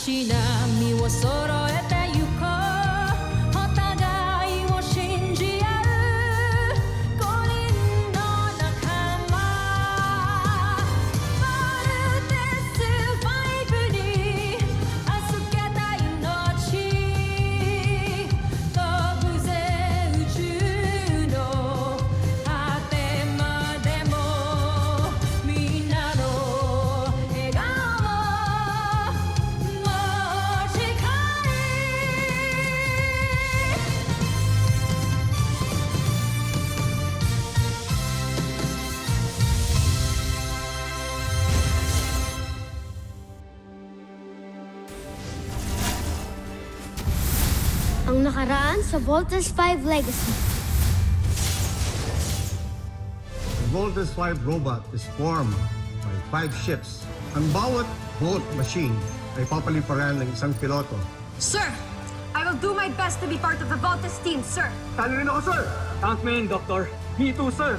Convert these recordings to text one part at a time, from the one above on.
し波を揃えてゆこうお互いを信じ合う五人の仲間まるでスファイブに預けた命飛ぶぜ宇宙の果てまでもみんなの笑顔持ち帰Ang nakaraan sa Voltes 5 Legacy. The Voltes 5 robot is formed by 5 ships. Ang bawat bolt machine ay papaliparan ng isang piloto. Sir, I will do my best to be part of the Voltes team, sir. Talo rin ako, sir! Tankman, Doctor. Me too, sir.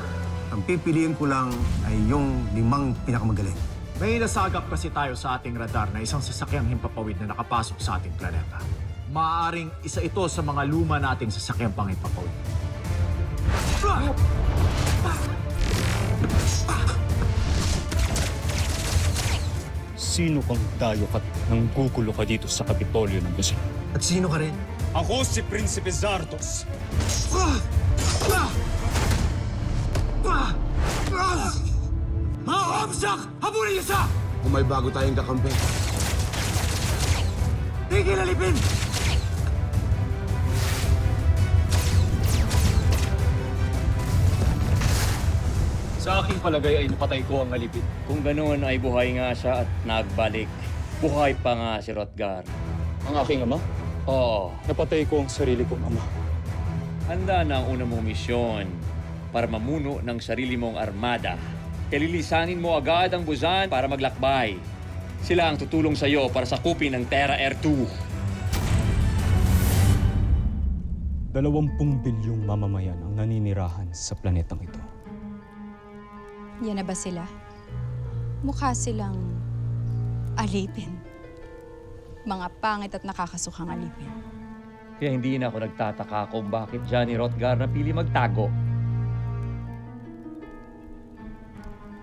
Ang pipiliin ko lang ay yung 5 pinakamagaling. May nasagap kasi tayo sa ating radar na isang sasakyang himpapawid na nakapasok sa ating planeta. Maaaring isa ito sa mga luma nating sasakyang panghimpapawid. Sino kang dayo at nanggugulo ka dito sa Kapitolyo ng Luzon? At sino ka rin? Ako si Prinsipe Zardos. Mga kamsak! Habulin niyo siya! Kung may bago tayong kakampi. Tigil alipin! Sa aking palagay ay napatay ko ang alipin. Kung ganoon ay buhay nga siya at nagbalik. Buhay pa nga si Rotgar. Ang aking ama? Oo, Napatay ko ang sarili kong ama. handa na ang una mong misyon para mamuno ng sarili mong armada. Kalilisanin mo agad ang Buzan para maglakbay. Sila ang tutulong sa iyo para sakupin ang Terra Air 2. 20 bilyong mamamayan ang naninirahan sa planetang ito. Yan na ba sila? Mukha silang alipin. Mga pangit at nakakasukhang alipin. Kaya hindi na ako nagtataka kung bakit Johnny Rotgar napili magtago.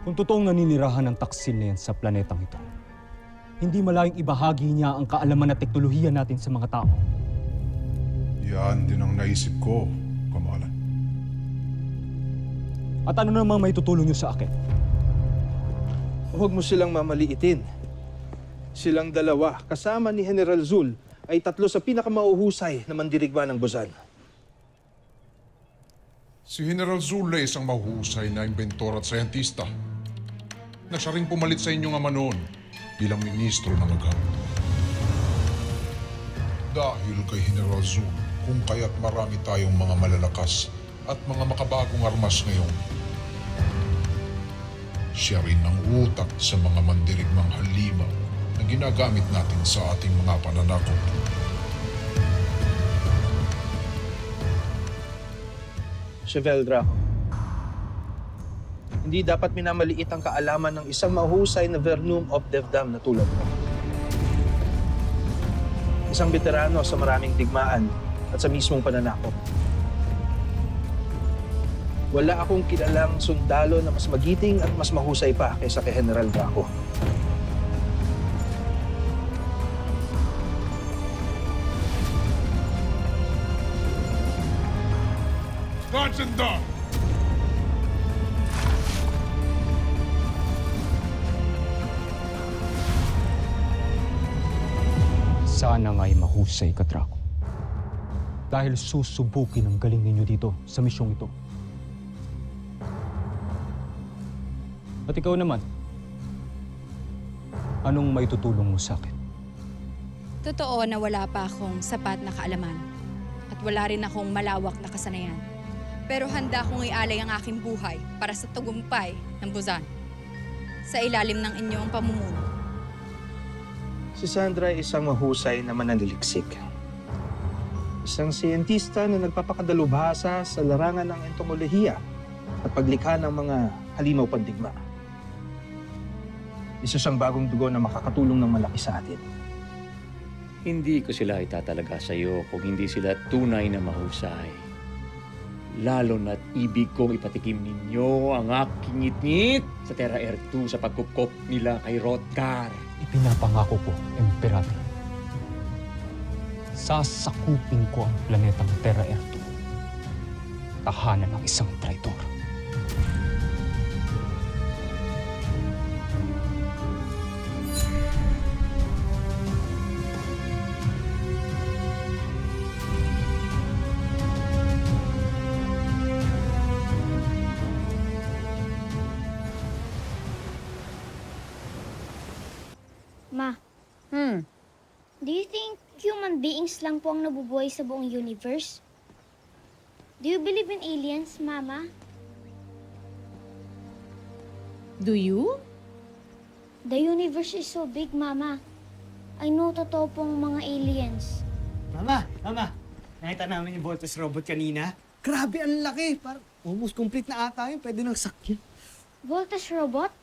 Kung totoong naninirahan ang taksil na yan sa planetang ito, hindi malayong ibahagi niya ang kaalaman at teknolohiya natin sa mga tao. Yan din ang naisip ko, Kamalan. At ano namang may tutulong niyo sa akin? Huwag mo silang mamaliitin. Silang dalawa, kasama ni General Zul, ay 3 sa pinakamauhusay na mandirigma ng Buzan. Si General Zul ay isang mahusay na inventor at sayantista na siya rin pumalit sa inyong ama noon bilang ministro ng agam. Dahil kay General Zul, kung kaya't marami tayong mga malalakas at mga makabagong armas ngayon. Siya rin ang utak sa mga mandirigmang halimaw na ginagamit natin sa ating mga pananakot. Chevel Draco. Hindi dapat minamaliit ang kaalaman ng isang mahusay na Vernum of Devdam na tulad mo. Isang veterano sa maraming digmaan at sa mismong pananakot. Wala akong kilalang sundalo na mas magiting at mas mahusay pa kaysa kay General Draco. Guards and down! Sana nga'y mahusay ka, Draco. Dahil susubukin ang galing ninyo dito sa misyong ito. At ikaw naman, anong may tutulong mo sa akin? Totoo na wala pa akong sapat na kaalaman at wala rin akong malawak na kasanayan. Pero handa akong ialay ang aking buhay para sa tagumpay ng Buzan sa ilalim ng inyong pamumuno. Si Sandra ay isang mahusay na mananaliksik. Isang siyentista na nagpapakadalubhasa sa larangan ng entomolohiya at paglikha ng mga halimaw pandigma. Isa siyang bagong dugo na makakatulong ng malaki sa atin. Hindi ko sila itatalaga sa iyo kung hindi sila tunay na mahusay. Lalo na't ibig kong ipatikim ninyo ang aking ngit-ngit sa Terra Air 2 sa pagkukop nila kay Rothgar. Ipinapangako ko, Emperador. Sasakupin ko ang planetang Terra Air 2. Tahanan ng isang traitor. Ma, do you think human beings lang po ang nabubuhay sa buong universe? Do you believe in aliens, Mama? Do you? The universe is so big, Mama. I know totoo pong mga aliens. Mama! Nakita namin yung Voltes robot kanina. Grabe, ang laki. Parang almost complete na ata yun. Pwede nang sakyan. Voltes robot?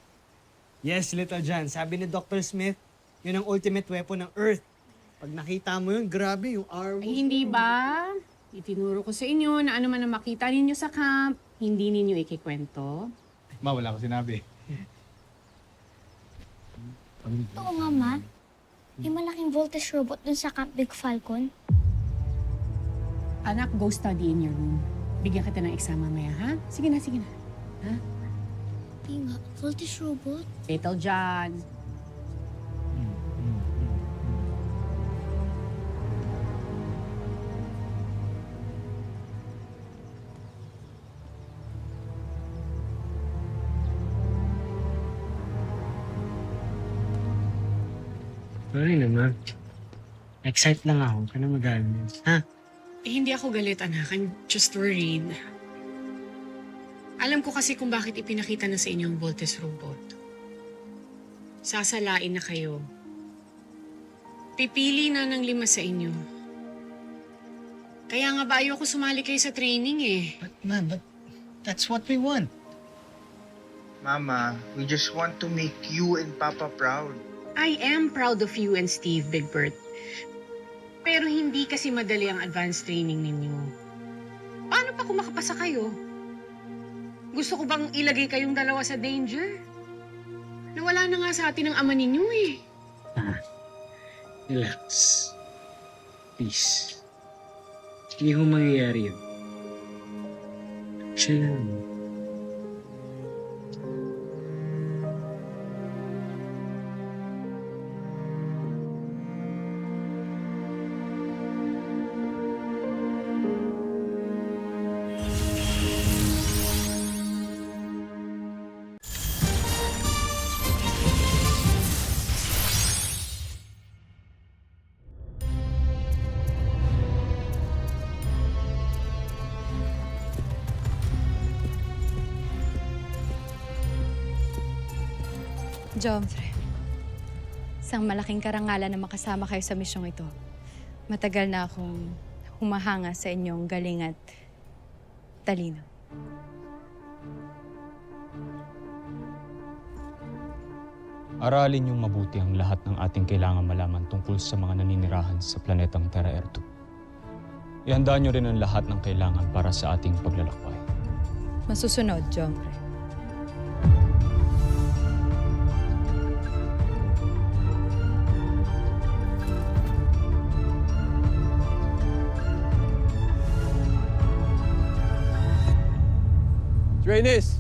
Yes, Little John. Sabi ni Dr. Smith, yun ang ultimate weapon ng Earth. Pag nakita mo yun, grabe yung arrow. Ay, hindi ba? Itinuro ko sa inyo na ano man ang makita ninyo sa camp, hindi ninyo ikikwento. Ma, wala ko sinabi. Oo nga, Ma. May malaking Voltes robot dun sa Camp Big Falcon. Anak, go study in your room. Bigyan kita ng exam mamaya, ha? Sige na. Ha? Hindi nga, Voltes robot. Little John. Ay naman. Excited lang ako. Huwag ka na magalit. Ha? Eh, hindi ako galit, anak. I'm just worried. Alam ko kasi kung bakit ipinakita na sa inyo ang Voltes robot. Sasalain na kayo. Pipili na ng 5 sa inyo. Kaya nga ba ayoko sumali kayo sa training eh. But that's what we want. Mama, we just want to make you and Papa proud. I am proud of you and Steve, Big Bird. Pero hindi kasi madali ang advanced training ninyo. Paano pa kung makapasa kayo? Gusto ko bang ilagay kayong dalawa sa danger? Nawala na nga sa atin ang ama ninyo eh. Relax. Please. Hindi ko mangyayari yun. Chill lang. Jomfre, isang malaking karangalan na makasama kayo sa misyong ito. Matagal na akong humahanga sa inyong galing at talino. Aralin niyong mabuti ang lahat ng ating kailangan malaman tungkol sa mga naninirahan sa planetang Terra Air 2. Ihanda niyo rin ang lahat ng kailangan para sa ating paglalakbay. Masusunod, Jomfre. Trainees,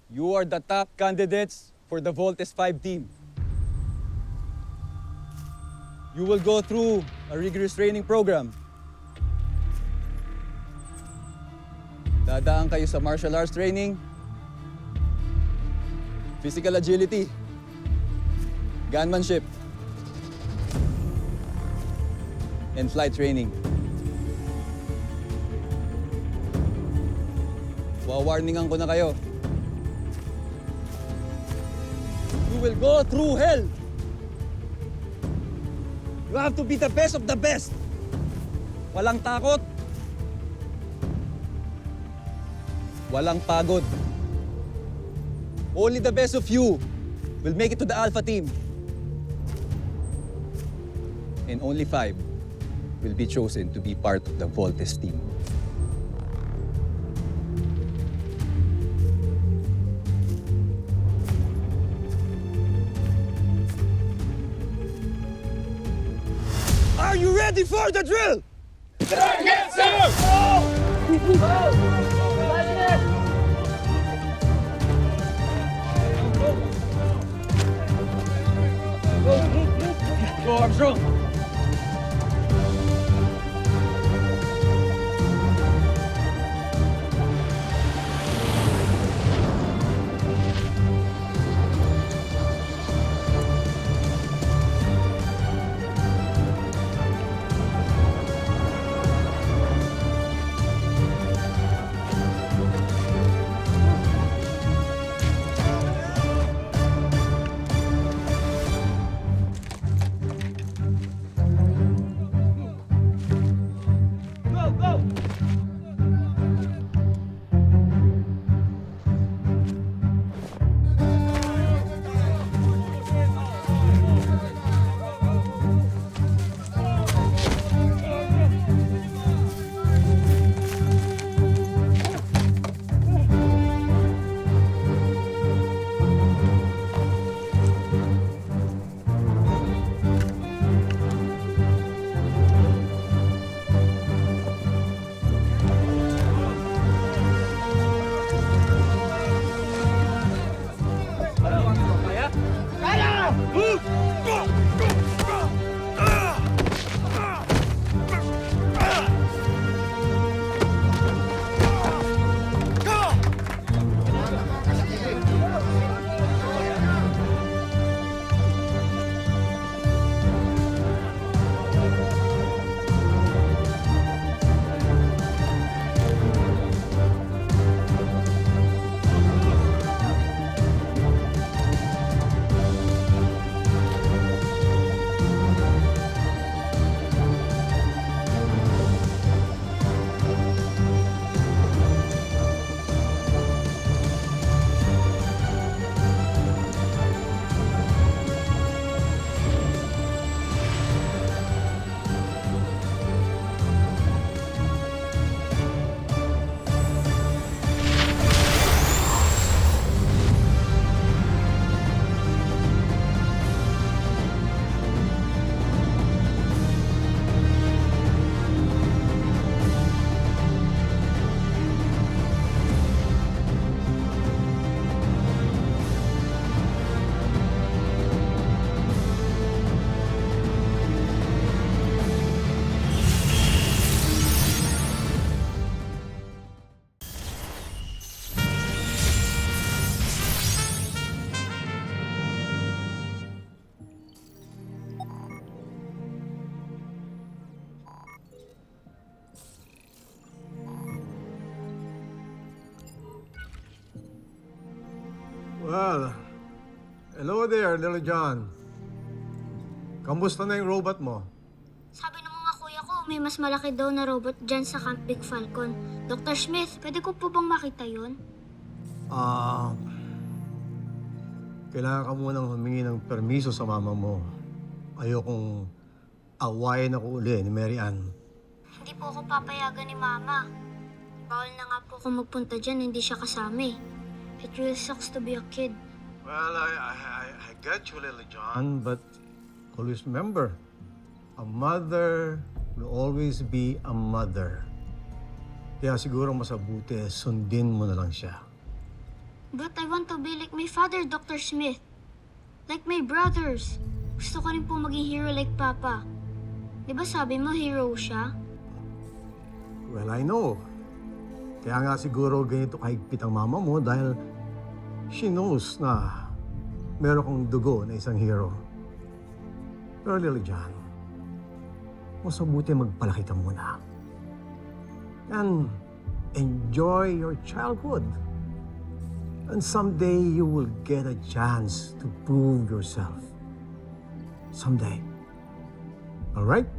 you are the top candidates for the Voltes 5 team. You will go through a rigorous training program. Dadaan kayo sa martial arts training, physical agility, gunmanship, and flight training. Wawarningan ko na kayo. You will go through hell. You have to be the best of the best. Walang takot. Walang pagod. Only the best of you will make it to the Alpha team. and only 5 will be chosen to be part of the Voltes team. Are you ready for the drill? Yes, sir! Go, Armstrong! Well, hello there, Little John. Kamusta na yung robot mo? Sabi ng mga kuya ko, may mas malaki daw na robot dyan sa Camp Big Falcon. Dr. Smith, pwede ko po bang makita yun? Kailangan ka munang humingi ng permiso sa mama mo. Ayokong awayin ako uli ni Mary Ann. Hindi po ako papayagan ni Mama. Bawal na nga po ako magpunta dyan, hindi siya kasama eh. It really sucks to be a kid. Well, I get you, Little John, but always remember, a mother will always be a mother. Kaya siguro masabuti, sundin mo na lang siya. But I want to be like my father, Dr. Smith. Like my brothers. Gusto ko rin po maging hero like Papa. Di ba sabi mo hero siya? Well, I know. Kaya nga siguro ganito kahigpit ang mama mo dahil she knows na meron kang dugo na isang hero. Pero Little John, mas mabuti magpalaki ka muna. And enjoy your childhood. And someday you will get a chance to prove yourself. Someday. All right?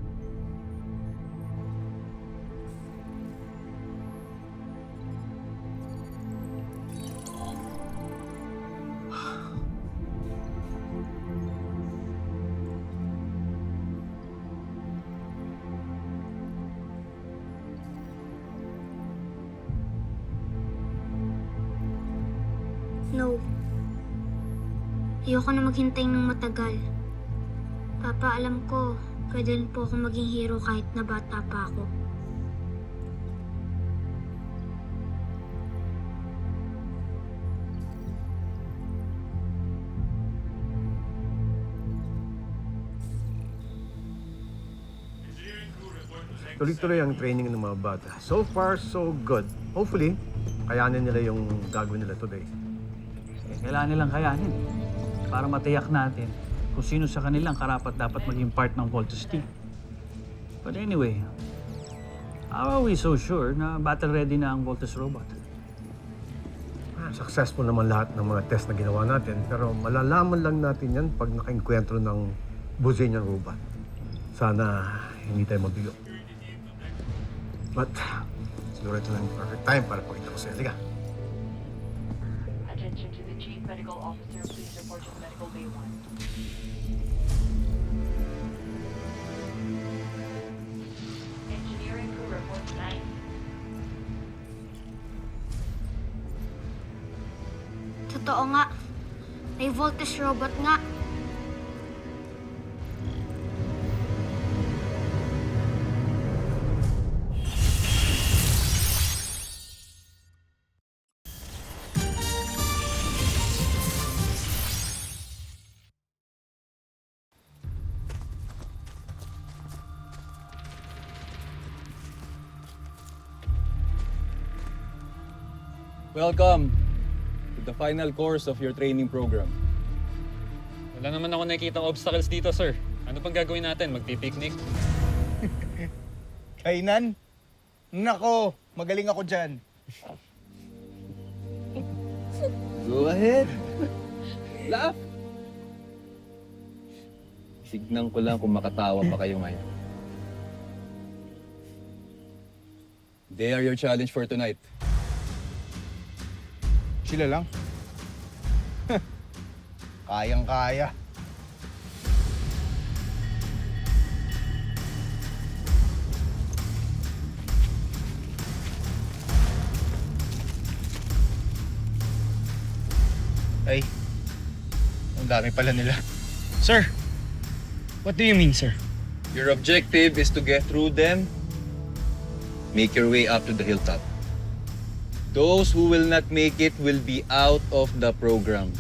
Ayoko na maghintay ng matagal. Papa, alam ko, pwede rin po akong maging hero kahit na bata pa ako. Tuloy-tuloy ang training ng mga bata. So far, so good. Hopefully, kayanin nila yung gagawin nila today. Kailangan nilang kayanin para matiyak natin kung sino sa kanilang karapat dapat maging part ng Voltes team. But anyway, how are we so sure na battle ready na ang Voltes robot? Successful naman lahat ng mga test na ginawa natin, pero malalaman lang natin yan pag nakainkwentro ng Buzanian robot. Sana hindi tayo mabigo. But, siguro ito lang yung perfect time para pakita ko sa'yo. Liga. Attention to the Chief Medical Officer, please report to Medical Bay 1. Engineering crew report 9. Totoo nga. May Voltes robot nga. Welcome to the final course of your training program. Wala naman ako nakikitang obstacles dito, sir. Ano pang gagawin natin? Magpipiknik? Kainan? Nako, magaling ako dyan. Go ahead. Laugh. Signan ko lang kung makatawa pa kayo ngayon. They are your challenge for tonight. Sila lang. Kayang-kaya. Ay, ang dami pala nila. Sir, what do you mean, sir? Your objective is to get through them. Make your way up to the hilltop. Those who will not make it will be out of the program.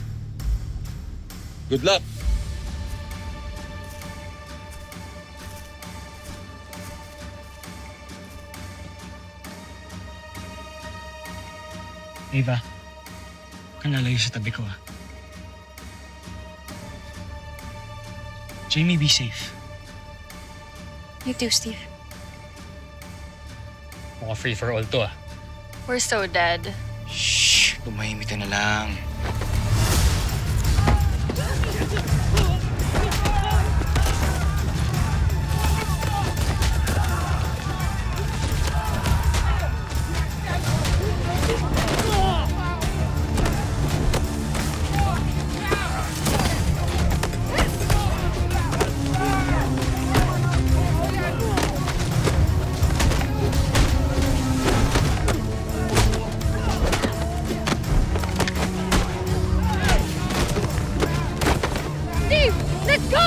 Good luck! Ava, huwag kang lalayo sa tabi ko, ah. Jamie, be safe. You too, Steve. Mukhang free for all to, ah. We're so dead. Shh! Tumahimik ka na lang. Steve, let's go!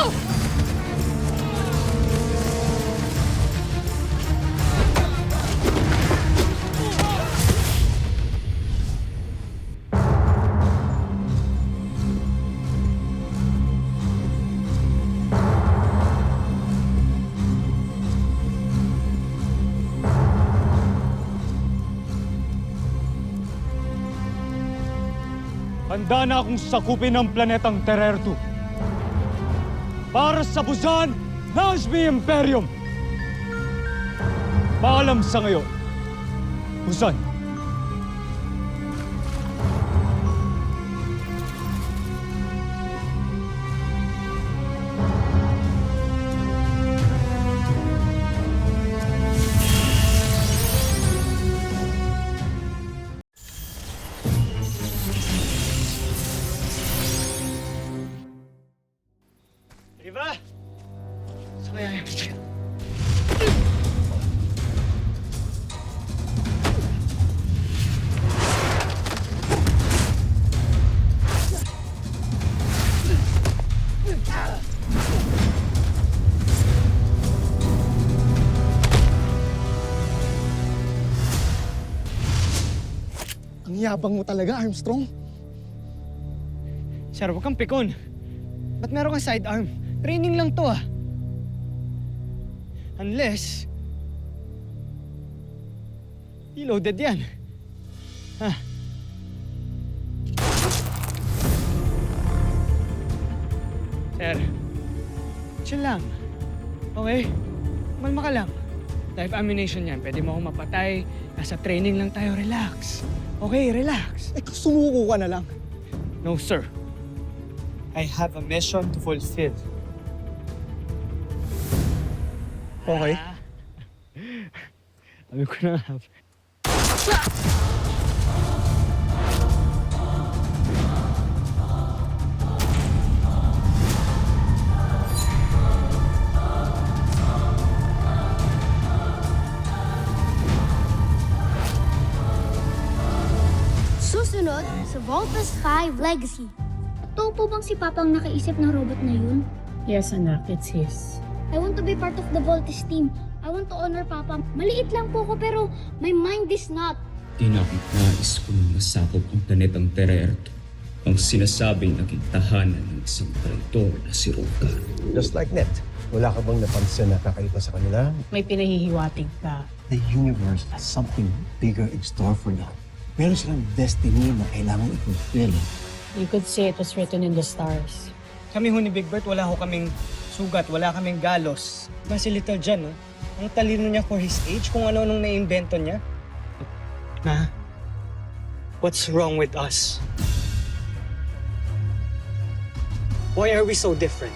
Handa na akong sakupin ang planetang Terertu para sa Busan Nazmi Imperium. Paalam sa ngayon, Busan. Ava! Saan kaya yung... Ang yabang mo talaga, Armstrong. Sir, huwag kang pikon. Ba't meron kang sidearm? Training lang to Unless... Reloaded yan. Sir, chill lang. Okay? Malma ka lang. Live ammunition yan. Pwede mo akong mapatay. Nasa training lang tayo. Relax. Okay, relax. Sumuko ka na lang. No, sir. I have a mission to fulfill. Okay? Sabi ko na nga. Susunod sa Voltus 5 Legacy. Totoo po bang si Papa ang nakaisip ng robot na yun? Yes, anak. It's his. I want to be part of the Voltus team. I want to honor Papa. Maliit lang po ako pero my mind is not. Nais ko nang masakop ang planetang Terra-Erto. Ang sinasabing naging tahanan ng isang traitor na si Rogar. Just like Net. Wala ka bang napansin na kakaiba sa kanila? May pinahihiwatig ka. The universe has something bigger in store for them. Meron silang destiny na kailangan i-fulfill. You could say it was written in the stars. Kami ho ni Big Bert, wala ho kaming sugat, wala kaming galos. Ba si Little John, ang talino niya for his age, kung ano-anong naimbento niya. Ma, what's wrong with us? Why are we so different?